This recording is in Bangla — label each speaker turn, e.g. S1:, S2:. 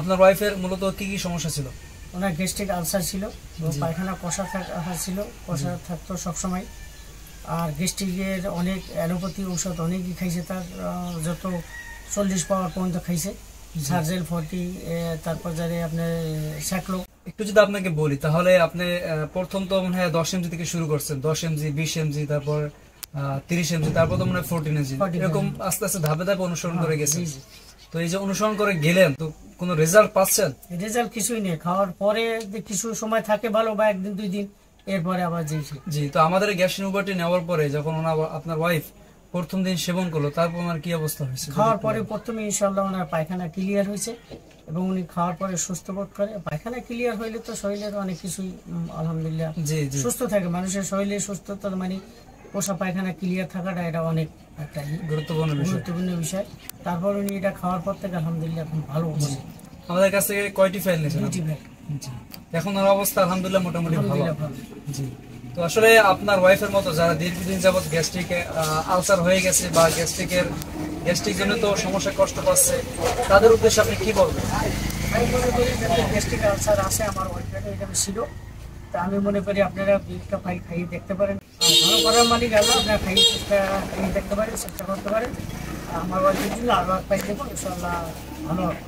S1: আপনার ওয়াইফের মূলত কি কি সমস্যা ছিল?
S2: ওনার গ্যাস্ট্রিক আলসার ছিল, পায়খানা কষা ছিল, কষা থাকতো সবসময়। আর গ্যাস্ট্রিকের অনেক অ্যালোপ্যাথি ঔষধ অনেকই খাইছে, তার যত 40 পাওয়ার পর্যন্ত খাইছে। সার্জেল 40, তারপর যারে আপনার স্যাকলো।
S1: একটু যদি আপনাকে বলি তাহলে আপনি প্রথম তো মনে হয় 10 mg থেকে শুরু করছেন, 10 mg, 20 mg, তারপর 30 mg, তারপর তো মনে হয় 14 mg, এরকম আস্তে আস্তে ধাপে ধাপে অনুসরণ করে গেছেন। তো এই যে অনুসরণ করে গেলেন, তো কোনো রেজাল্ট পাচ্ছেন?
S2: রেজাল্ট কিছুই নেই। খাওয়ার পরে কিছু সময় থাকে ভালো, বা একদিন 2 দিন, এরপরে আবার
S1: জি। তো আমাদের গ্যাস রিমুভারটি নেওয়ার পরে যখন আপনার ওয়াইফ প্রথম দিন সেবন করলো, তারপর ওনার কি অবস্থা হয়েছে?
S2: খাওয়ার পরে প্রথমে ইনশাআল্লাহ ওনার পায়খানা ক্লিয়ার হয়েছে এবং উনি খাওয়ার পরে সুস্থ বোধ করে। পায়খানা ক্লিয়ার হইলে তো শরীরের অনেক কিছুই আলহামদুলিল্লাহ সুস্থ থাকে। মানুষের শরীরে সুস্থতা মানে পোষা পায়খানা ক্লিয়ার থাকাটা এটা অনেক একটা গুরুত্বপূর্ণ বিষয়। তারপর উনি এটা খাওয়ার পর থেকে আলহামদুলিল্লাহ এখন ভালো হচ্ছে।
S1: আমাদের কাছ থেকে কয়টি ফাইল নিয়েছেন?
S2: 2টি ফাইল।
S1: এখন ওর অবস্থা আলহামদুলিল্লাহ মোটামুটি ভালো। জি। তো আসলে আপনার ওয়াইফের মতো যারা দীর্ঘদিন যাবত গ্যাস্ট্রিকে আলসার হয়ে গেছে বা গ্যাস্ট্রিক জনিত সমস্যা কষ্ট পাচ্ছে, তাদের উদ্দেশ্যে আপনি কি বলবেন?
S2: আমি মনে করি গ্যাস্ট্রিক আলসার আছে আমার ওয়াইফের, এটা ছিল। তা আমি মনে করি আপনারা 2টা ফাইল খাইয়ে দেখতে পারেন। ভালো করার মালিক আল্লাহ, আপনারা খাইয়ে দেখতে পারেন, চেষ্টা করতে পারেন। আমার ওয়াইফের জন্য আরো এক ফাইল দেবো, ইনশাআল্লাহ ভালো হবে।